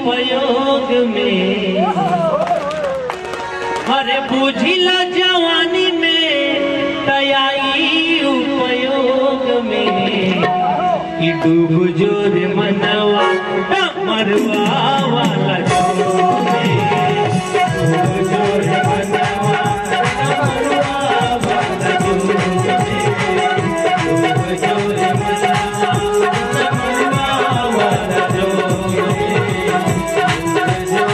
उपयोग में, अरे बुझिला जवानी में तयाई उपयोग में, कि डूब जोर मनवा मरवा वाला जोर में, डूब जोर मनवा मरवा वाला जोर में, डूब जोर मनवा मरवा वाला जोर में, डूब जोर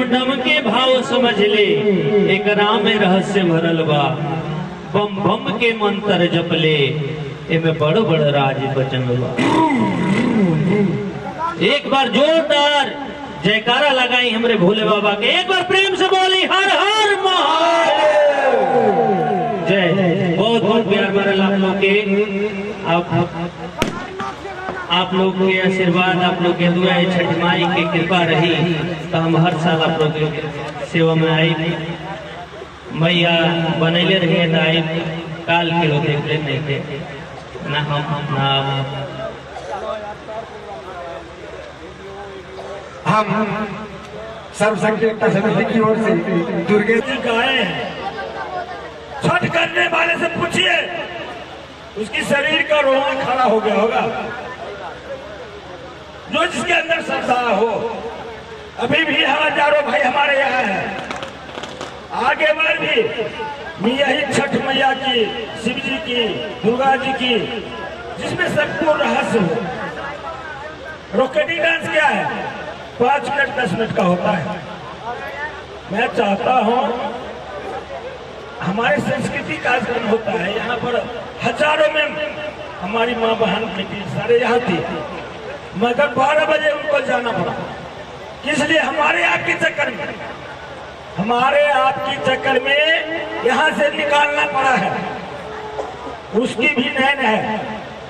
डम के भाव समझ ले, एक राम में रहस्य भरल बा, बम बम के मंत्र जप ले, एमे बड़ बड़ राज बचन बा। एक बार जोरदार जयकारा लगाई हमरे भोले बाबा के, एक बार प्रेम से बोली हर हर महादेव जय। बहुत बहुत प्यार भरल आप लोग के, आप लोग के आशीर्वाद, आप लोग के दुआ, छठ माई की कृपा रही तो हम हर साल आप लोग के सेवा में आई, मैया बनैले रहे तो आई, काल के लोग देख नहीं थे ना हम सर्व संकीर्तन समिति की ओर से दुर्गे जी गाए हैं। छठ करने वाले से पूछिए, उसकी शरीर का रोना खड़ा हो गया होगा। जो जिसके अंदर श्रद्धा हो, अभी भी हजारों भाई हमारे यहाँ हैं, आगे बढ़ भी यही छठ मैया की, शिव जी की, दुर्गा जी की, जिसमें सबको रहस्य हो। रॉकेटी डांस क्या है? 5 मिनट 10 मिनट का होता है। मैं चाहता हूँ हमारे संस्कृति कार्यक्रम होता है, यहाँ पर हजारों में हमारी माँ बहन बेटी सारे यहाँ थी, मगर 12 बजे उनको जाना पड़ा। इसलिए हमारे आपके चक्कर में, हमारे आपके चक्कर में यहाँ से निकालना पड़ा है। उसकी भी नैन है।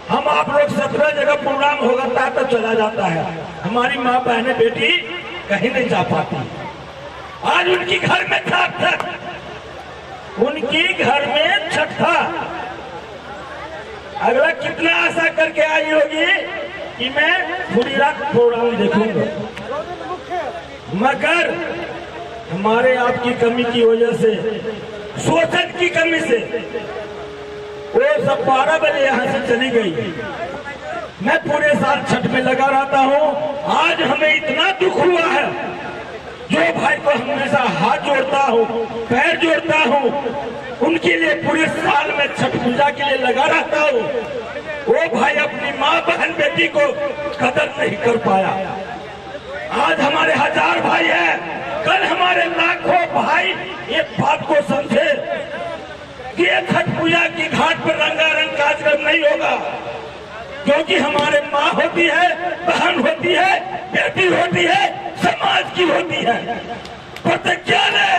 हम आप लोग 17 जगह प्रोग्राम हो जाता है तो चला जाता है, हमारी माँ बहने बेटी कहीं नहीं जा पाती। आज उनकी घर में छठ था, उनकी घर में छठ था। अगला कितना आशा करके आई होगी कि मैं पूरी रात प्रोग्राम देखूंगा, मगर हमारे आपकी कमी की वजह से, शोषण की कमी से वो सब 12 बजे यहाँ से चली गई। मैं पूरे साल छठ में लगा रहता हूँ। आज हमें इतना दुख हुआ है, जो भाई को हमेशा हाथ जोड़ता हूँ, पैर जोड़ता हूँ, उनके लिए पूरे साल में छठ पूजा के लिए लगा रहता हूँ, वो भाई अपनी माँ बहन बेटी को कदर नहीं कर पाया। आज हमारे 1000 भाई हैं, कल हमारे लाखों भाई ये बात को समझे कि ये छठ पूजा की घाट पर रंगारंग कार्यक्रम नहीं होगा, क्योंकि हमारे माँ होती है, बहन होती है, बेटी होती है, समाज की होती है। प्रतिज्ञा ले,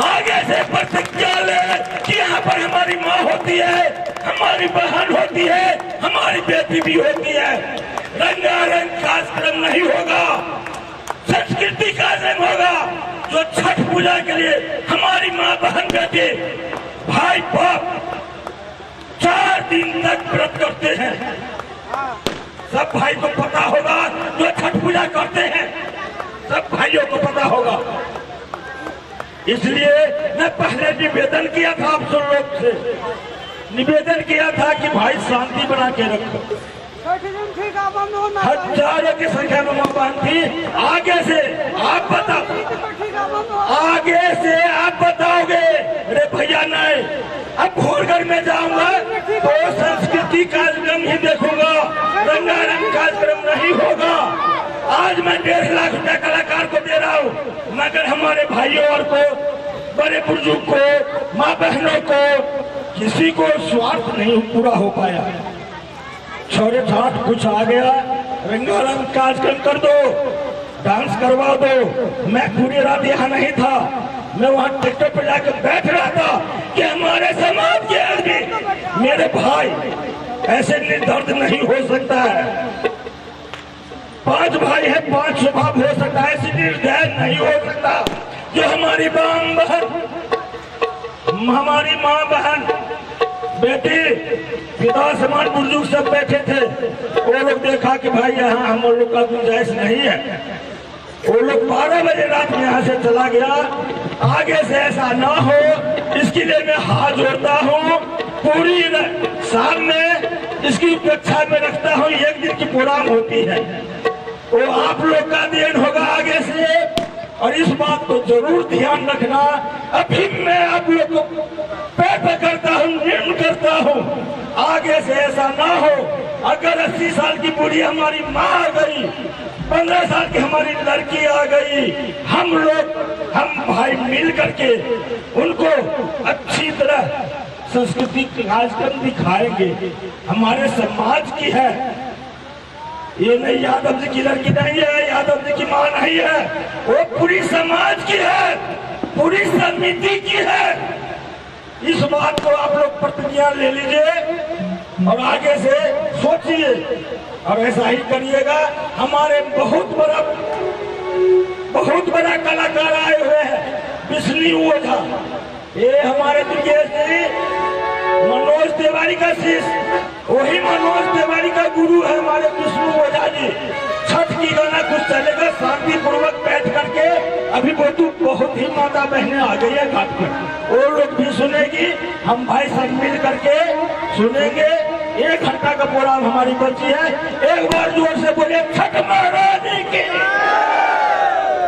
आगे से प्रतिज्ञा ले कि यहाँ पर हमारी माँ होती है, हमारी बहन होती है, हमारी बेटी भी होती है। रंगारंग कार्यक्रम नहीं होगा, संस्कृति कार्यक्रम होगा, जो छठ पूजा के लिए हमारी माँ बहन बेटी भाई बाप 4 दिन तक व्रत करते हैं। सब भाई को पता होगा, जो छठ पूजा करते हैं सब भाइयों को पता होगा। इसलिए मैं पहले निवेदन किया था आप सब लोग से, निवेदन किया था कि भाई शांति बना के रखो। हजारों की संख्या में मां बहन थी। आगे से आप बताओगे अरे भैया नहीं, अब भोरगढ़ में जाऊंगा तो संस्कृति कार्यक्रम ही देखूंगा, रंगारंग कार्यक्रम नहीं होगा। आज मैं 1.5 लाख रुपया कलाकार को दे रहा हूँ, मगर हमारे भाइयों और को, बड़े बुजुर्ग को, माँ बहनों को, किसी को स्वार्थ नहीं पूरा हो पाया। छोरे छाट कुछ आ गया, रंगारंग कार्यक्रम कर दो, डांस करवा दो। मैं पूरी रात यहाँ नहीं था, मैं वहां ट्रैक्टर पर जाकर बैठ रहा था कि हमारे समाज के आदमी मेरे भाई ऐसे निर्दर्द नहीं हो सकता है। 5 भाई है, 5 स्वभाव हो सकता है, ऐसे निर्दय नहीं हो सकता। जो हमारी हमारी माँ बहन बेटी पिता समान बुजुर्ग सब बैठे थे, वो लोग देखा कि भाई यहाँ हम लोग का गुंजाइश नहीं है। वो लोग 12 बजे रात में यहाँ से चला गया। आगे से ऐसा ना हो इसके लिए मैं हाथ जोड़ता हूँ। पूरी साल में इसकी उपेक्षा में रखता हूँ, एक दिन की प्रोग्राम होती है, वो आप लोग का देन होगा आगे से। और इस बात को जरूर ध्यान रखना। अभी मैं आप लोग को पैदा करता हूँ, निर्णय करता हूँ, आगे से ऐसा ना हो। अगर 80 साल की बूढ़ी हमारी माँ आ गई, 15 साल की हमारी लड़की आ गई, हम भाई मिल करके उनको अच्छी तरह संस्कृति कार्यक्रम दिखाएंगे। हमारे समाज की है, ये नहीं यादव जी की लड़की नहीं है, यादव जी की मां नहीं है, वो पूरी समाज की है, पूरी समिति की है। इस बात को आप लोग प्रतिज्ञा ले लीजिए और आगे से सोचिए और ऐसा ही करिएगा। हमारे बहुत बड़ा कलाकार आए हुए हैं, विष्णु ओझा, ये हमारे मनोज तिवारी का शिष्य, वही मनोज तिवारी का गुरु है हमारे विष्णु ओझा जी। छठ की गाना कुछ चलेगा शांति पूर्वक बैठ करके। अभी बहुत ही माता बहनें आ गई है घाट पर, वो लोग भी सुनेगी, हम भाई सब मिल करके सुनेंगे। 1 घंटा का प्रोग्राम हमारी बची है। एक बार जोर से बोले छठ महारानी की,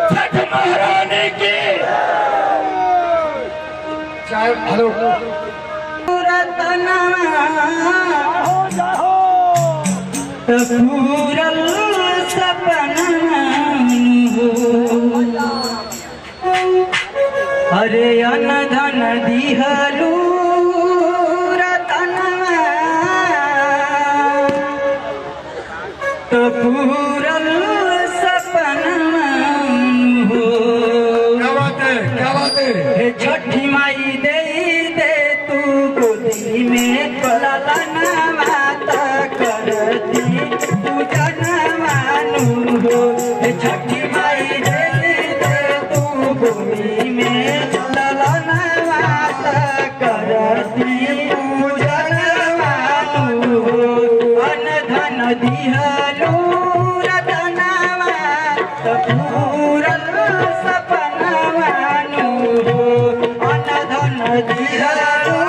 छठ महारानी की। हेलो पूरल सपना अरे अन धन दिहलू रतनवा तो पूरल सपना हो। क्या बात है छठी माई दे तू गोदी में ललना माता करती पूजन मानू हो। छठी माई दे तू गोदी में ललना माता करती पूजन मानू हो। अन धन दिहलू रतनवा पूरल सपना मानू हो। अन धन दिहलू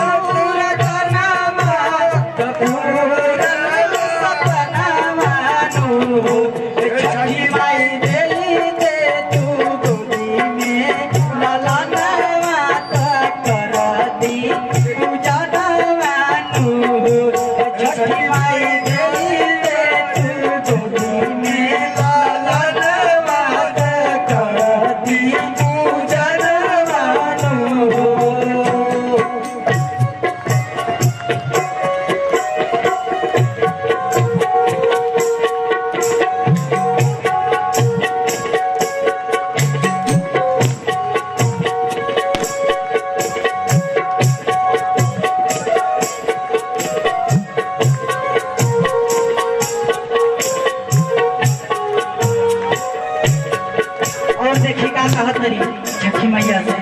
छठी मैया से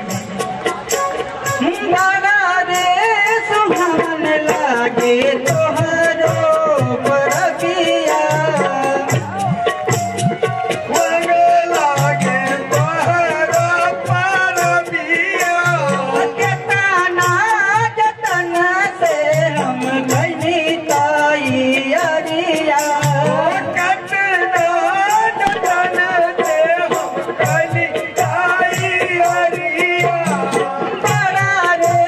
रे सुहावन लागे तोहरो परबिया लागे तोहरो परबिया केतना जतन से हम गइनी ताई अरिया केतना जतन से हम गइनी बड़ा रे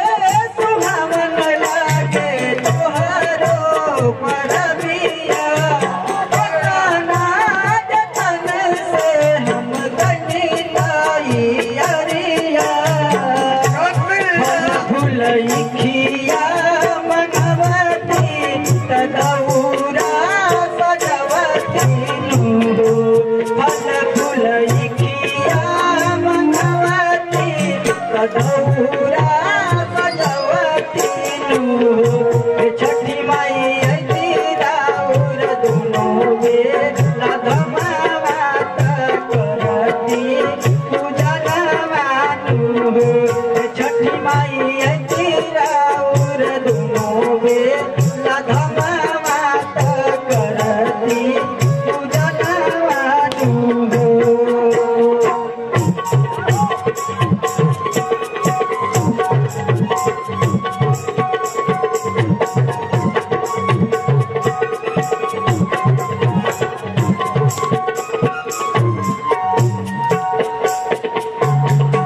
दौरा सजवती छठी माई अइती राउर दुनो बेला धमावात करती पूजनवानु छठी माई अइती राउर दुनो बेला धमावात करती पूजनवानु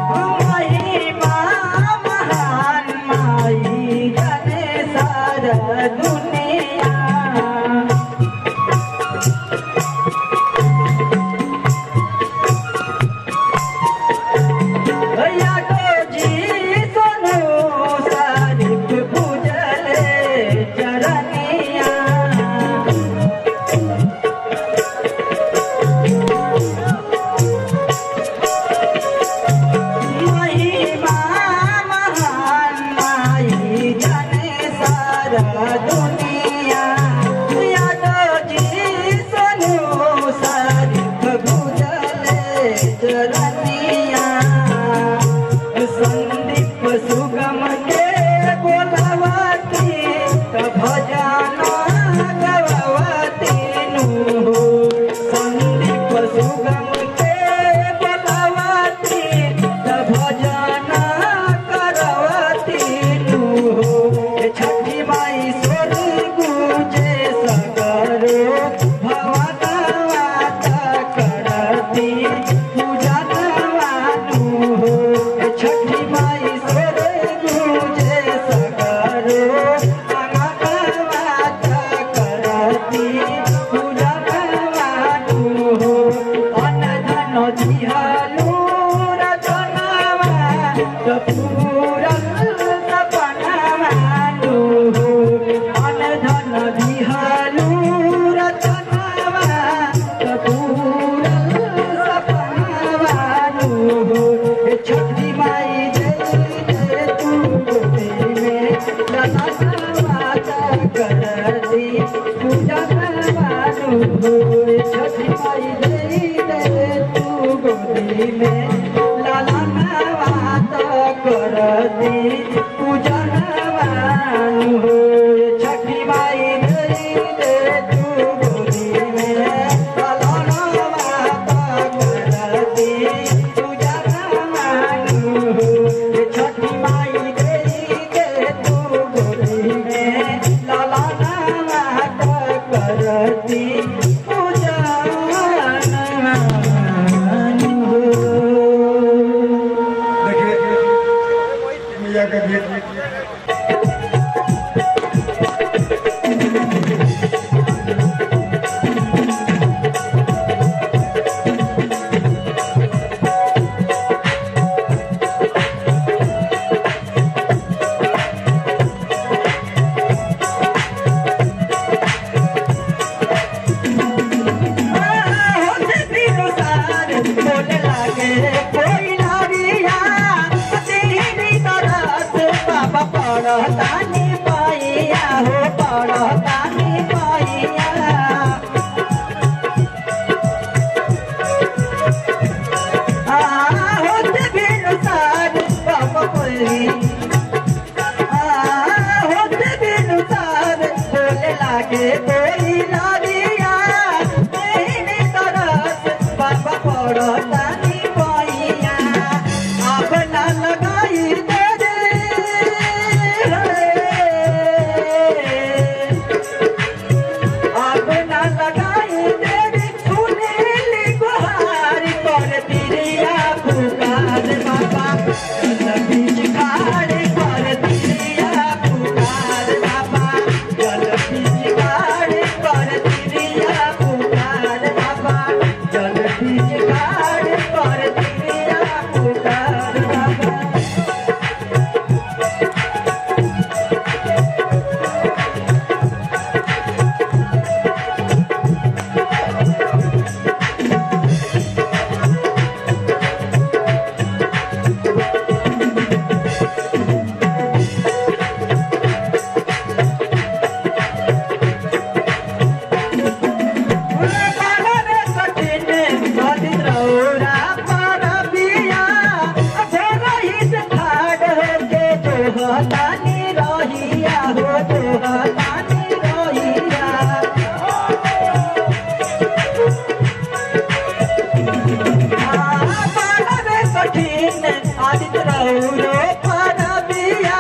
महिमा महान माई जाने सारा दुनिया भैया को जी सोनू सारिक पूजले चरनिया महिमा महान माई जाने सारा दुनिया यादव जी सोनू सारिक पूजले चरनिया संदीप सुगम के बोलावती भजन गवावती संदीप सुगम के बोलावती भजन करवती छठी माई स्वर गुजे सगरो भवनवात करती पूजनवानु छठी माई स्वर गुजे सगरो भवनवात करती पूजनवानु अन धन दिहलु रतनवा पूरल सपनवानु अन धन दिहलु रतनवा पूरल सपनवानु छठी माई जय तू गोदी में ललनवात करती पूजनवानु छठी माई जय तू गोदी में ललनवात करती पूजनवानु छठी माई जय तू गोदी में ललनवात करती पूजनवानु छठी माई जय तू गोदी में ललनवात करती देखिए मैया का गीत बोले लागे कोई नारिया तेरी तरस बाबा पड़तानी पाइया हो पड़तानी पाइया होते बिनुसार बाबा कोई होते बिनुसार बोले लागे कोई नारिया तेरी तरस बाबा पड़तानी पाइया अब ना लगाई अब ना लगाई तेरी सुनेली गुहारी कर दिरिया पुकार बाबा जल बीच खाड़ कर दिरिया पुकार बाबा जल बीच खाड़ कर दिरिया पुकार बाबा जल बीच खाड़ कर दिरिया पुकार बाबा आदित रौरो परबिया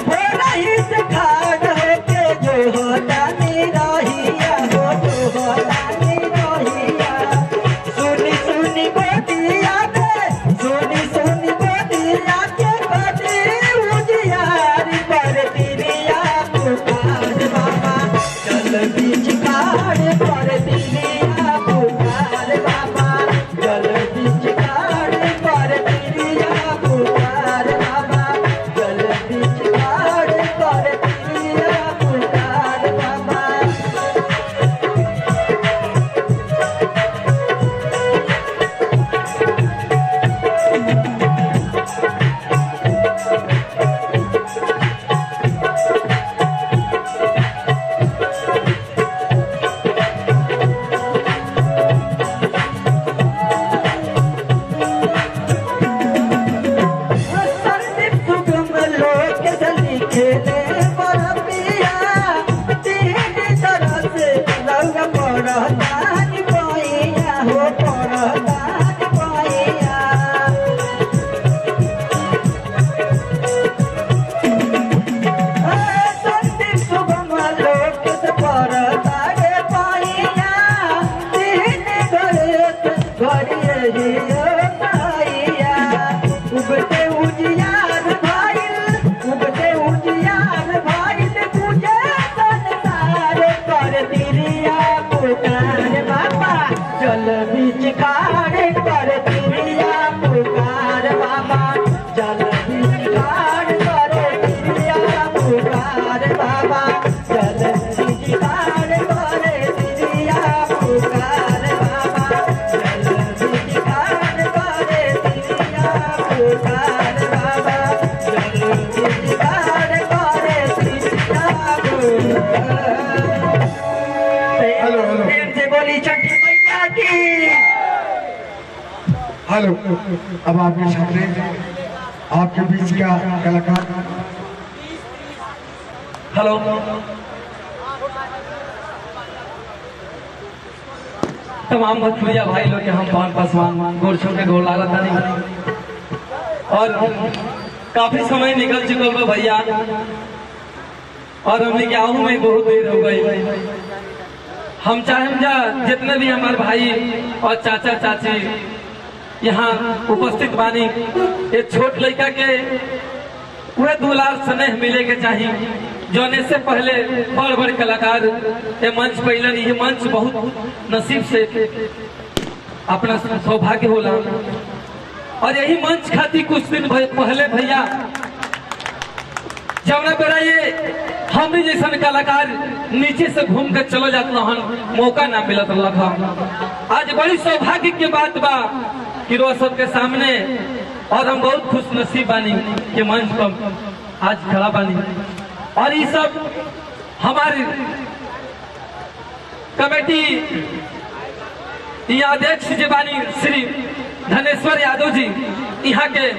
भोरही से खाड़ होके जो होता निरहिया हो जो होता निरहिया सुनी सुनी गोदिया के सुनी सुनी गोदिया के बड़ी उजियारी पर तिरिया पुकार बाबा चल बीच खाड़ पर तिरिया पुकार बाबा चल बीच खाड़ पर तिरिया पुकार बाबा चल बीच खाड़ पर तिरिया पुकार बाबा संदीप सुगम लोक लिखेले बरपिया तीन तरह से लग पड़तान पैया हो पड़तान पैया संदीप सुगम लोक पड़तान पैया तीन घड़िए पाइया उगते उजियार भाईल पूजे संसार कर तिरिया पुकार बाबा जल बीच खाड़ कर तिरिया पुकार बाबा जल बीच खाड़ कर तिरिया पुकार बाबा जल बीच खाड़ कर तिरिया पुकार बाबा जल बीच खाड़ कर तिरिया पुकार बाबा जल बीच खाड़ कर तिरिया पुकार हेलो हेलो प्रेम से बोली छठी मैया की हेलो अब आपके सामने आपके बीच का कलाकार हेलो तमाम भोजपुरिया भाई लोग के हम पवन पासवान गोर छू के गोर लागत नहीं और काफी समय निकल चुका बा भैया और हमने क्या हूँ मैं बहुत देर हो गई हम चाहे जा जितने भी हमारे भाई और चाचा चाची यहाँ उपस्थित बानी एक छोट लड़का के वह दुलार स्नेह मिले के चाहिए जोने से पहले बड़ बड़ कलाकार ये मंच पहले ये मंच बहुत नसीब से अपना सौभाग्य होला और यही मंच खाती कुछ दिन पहले भैया जमुना बेरा ये हम भी जैसा कलाकार नीचे से घूम कर चलो जाता हन मौका ना मिलत रहा आज बड़ी सौभाग्य की बात बा कि रोज सबके सामने और हम बहुत खुश नसीब बानी कि मंच पर आज खड़ा बानी और ये सब हमारे कमेटी अध्यक्ष जी बानी श्री धनेश्वर यादव जी यहाँ के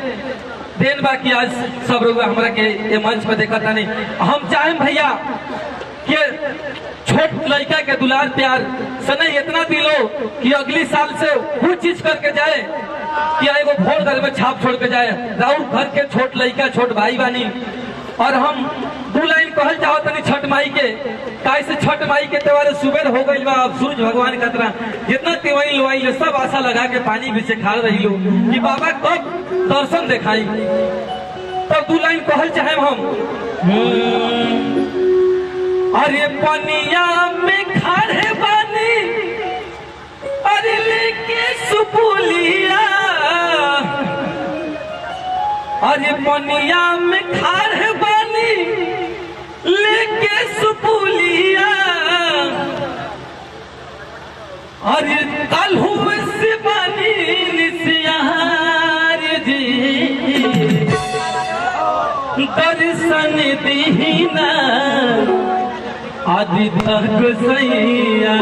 देन बाकी आज सब लोग हमारा के ये मंच पर देखा था नहीं हम चाहें भैया कि छोट लड़का के दुलार प्यार सने इतना दिलो कि अगली साल से वो चीज करके जाए कि एगो भोर घर में छाप छोड़ के जाए राउर घर के छोट लड़का छोट भाई बानी और हम दो लाइन कहल चाहत नहीं छठ माई के कैसे छठ माई के त्योहार सुबह हो गई बा अब सूरज भगवान का तरह जितना तिवाई लुआई सब आशा लगा के पानी भी से खा रही लो कि बाबा कब दर्शन दिखाई तब दो लाइन कहल चाहे हम अरे पनिया में खारे बानी अरे लेके सुपुलिया अरे पनिया में खारे बानी लेके सुपुलिया अरे कलहू से बानी निसियार जी दर्शन दीना आदि तक सैया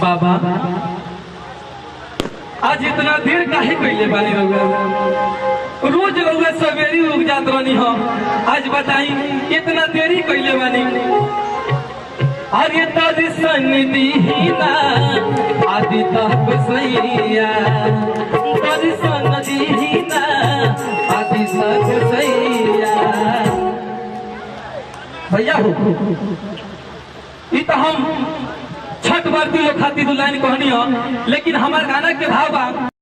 बाबा आज इतना देर काहे कैले बानी रउआ रोज रउआ सवेरी उग जात रहनी हो आज बताई इतना देरी कैले बानी अरे दर्शन दीना आदि तक सैया दर्शन दीना भैया हो ई तो हम छठ बरती लोग खातिर लाइन कहनी हो, लेकिन हमार गाना के भाव बा